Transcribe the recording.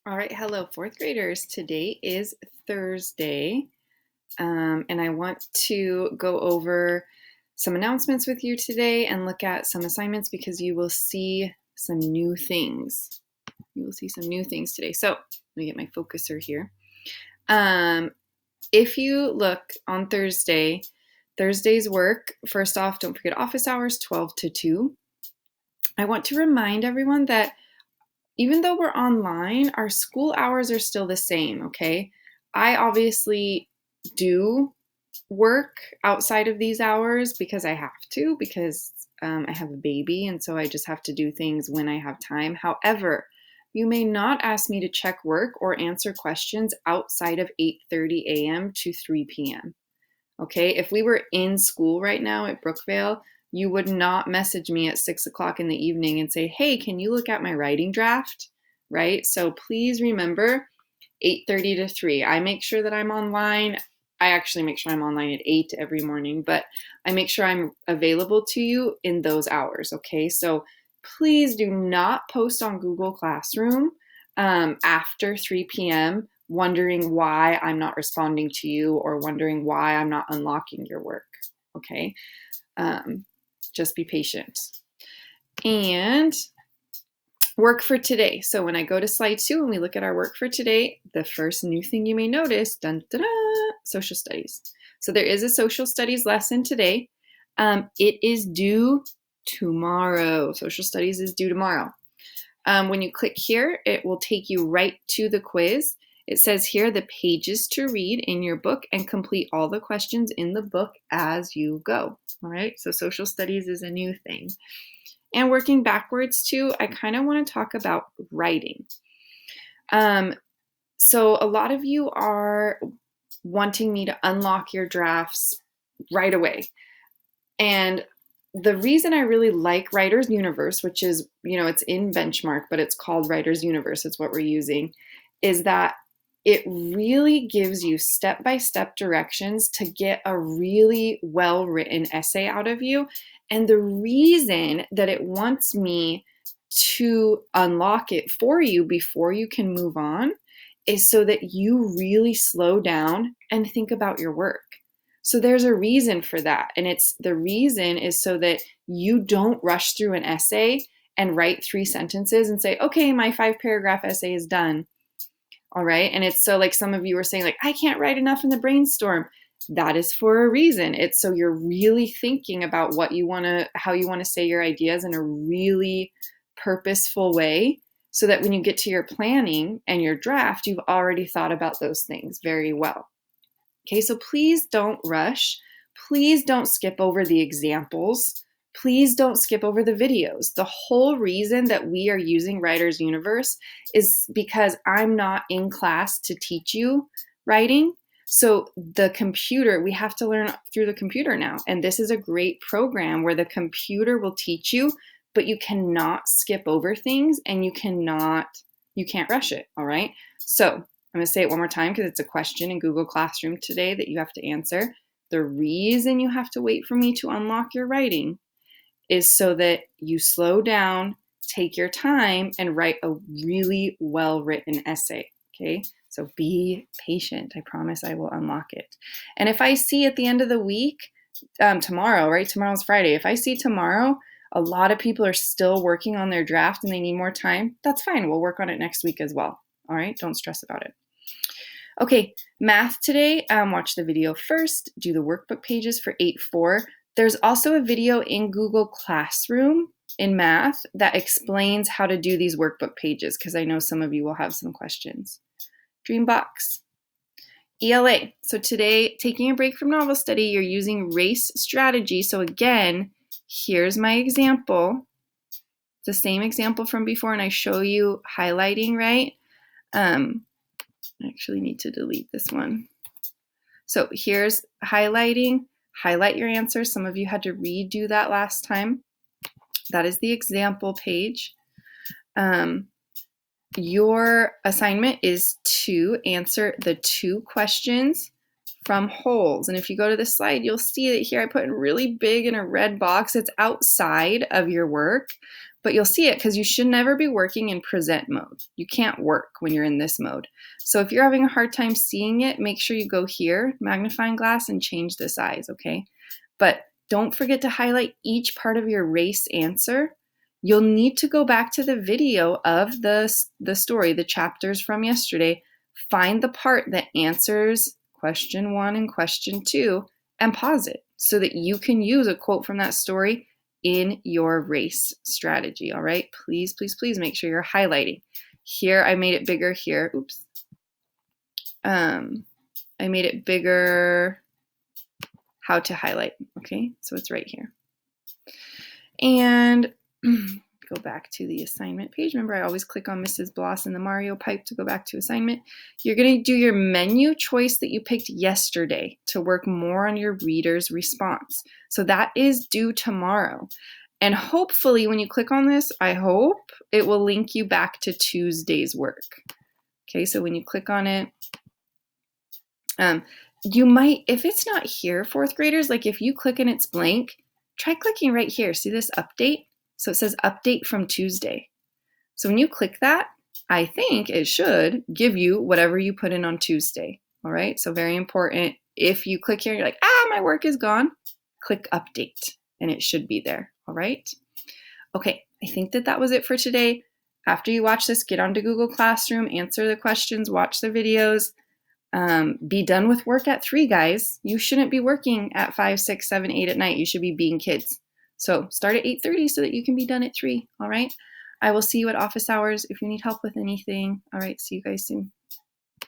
All right, hello, fourth graders. Today is Thursday, and I want to go over some announcements with you today and look at some assignments because you will see some new things. You will see some new things today. So let me get my focuser here. If you look on Thursday's work, first off, don't forget office hours, 12 to 2. I want to remind everyone that even though we're online, our school hours are still the same, okay? I obviously do work outside of these hours because I have to, because I have a baby, and so I just have to do things when I have time. However, you may not ask me to check work or answer questions outside of 8:30 a.m. to 3 p.m. Okay, if we were in school right now at Brookvale, you would not message me at 6 o'clock in the evening and say, hey, can you look at my writing draft? Right? So please remember 8:30 to 3. I make sure that I'm online. I actually make sure I'm online at 8 every morning, but I make sure I'm available to you in those hours. Okay, so please do not post on Google Classroom after 3 p.m. wondering why I'm not responding to you or wondering why I'm not unlocking your work. Okay, just be patient. And work for today. So when I go to slide 2 and we look at our work for today, the first new thing you may notice, dun, dun, dun, social studies. So there is a social studies lesson today. It is due tomorrow. Social studies is due tomorrow. When you click here, it will take you right to the quiz. It says here the pages to read in your book and complete all the questions in the book as you go. All right, so social studies is a new thing. And working backwards too, I kind of want to talk about writing. So a lot of you are wanting me to unlock your drafts right away. And the reason I really like Writer's Universe, which is, it's in Benchmark, but it's called Writer's Universe, it's what we're using, is that it really gives you step-by-step directions to get a really well-written essay out of you. And the reason that it wants me to unlock it for you before you can move on is so that you really slow down and think about your work. So there's a reason for that. And the reason is so that you don't rush through an essay and write 3 sentences and say, okay, my 5-paragraph essay is done. All right. And it's so, like, some of you were saying, like, I can't write enough in the brainstorm. That is for a reason. It's so you're really thinking about how you want to say your ideas in a really purposeful way, so that when you get to your planning and your draft, you've already thought about those things very well. Okay, so please don't rush. Please don't skip over the examples. Please don't skip over the videos. The whole reason that we are using Writer's Universe is because I'm not in class to teach you writing. So we have to learn through the computer now. And this is a great program where the computer will teach you, but you cannot skip over things and you can't rush it, all right? So I'm going to say it one more time because it's a question in Google Classroom today that you have to answer. The reason you have to wait for me to unlock your writing is so that you slow down, take your time, and write a really well-written essay, okay? So be patient. I promise I will unlock it. And if I see at the end of the week, tomorrow, right? Tomorrow's Friday. If I see tomorrow a lot of people are still working on their draft and they need more time, that's fine. We'll work on it next week as well. All right, don't stress about it. Okay, math today, watch the video first, do the workbook pages for 8-4. There's also a video in Google Classroom in math that explains how to do these workbook pages, because I know some of you will have some questions. Dreambox. ELA. So today, taking a break from novel study, you're using race strategy. So again, here's my example. It's the same example from before, and I show you highlighting, right? I actually need to delete this one. So here's highlighting. Highlight your answer. Some of you had to redo that last time. That is the example page. Your assignment is to answer the 2 questions from wholes. And if you go to the slide, you'll see that here I put in really big in a red box. It's outside of your work, but you'll see it because you should never be working in present mode. You can't work when you're in this mode. So if you're having a hard time seeing it, make sure you go here, magnifying glass, and change the size, okay? But don't forget to highlight each part of your race answer. You'll need to go back to the video of the story, the chapters from yesterday, find the part that answers question 1 and question 2, and pause it so that you can use a quote from that story in your race strategy, all right? Please, please, please make sure you're highlighting. Here, I made it bigger here. Oops. I made it bigger, how to highlight, okay? So it's right here. And go back to the assignment page. Remember, I always click on Mrs. Bloss and the Mario pipe to go back to assignment. You're going to do your menu choice that you picked yesterday to work more on your reader's response. So that is due tomorrow. And hopefully when you click on this, I hope it will link you back to Tuesday's work. Okay, so when you click on it, you might, if it's not here, fourth graders, like if you click and it's blank, try clicking right here. See this update? So it says update from Tuesday. So when you click that, I think it should give you whatever you put in on Tuesday. All right, so very important. If you click here, you're like, my work is gone, click update and it should be there. All right. Okay, I think that was it for today. After you watch this, get onto Google Classroom, answer the questions, watch the videos. Be done with work at 3, guys. You shouldn't be working at 5, 6, 7, 8 at night. You should be being kids. So start at 8:30 so that you can be done at 3. All right. I will see you at office hours if you need help with anything. All right. See you guys soon.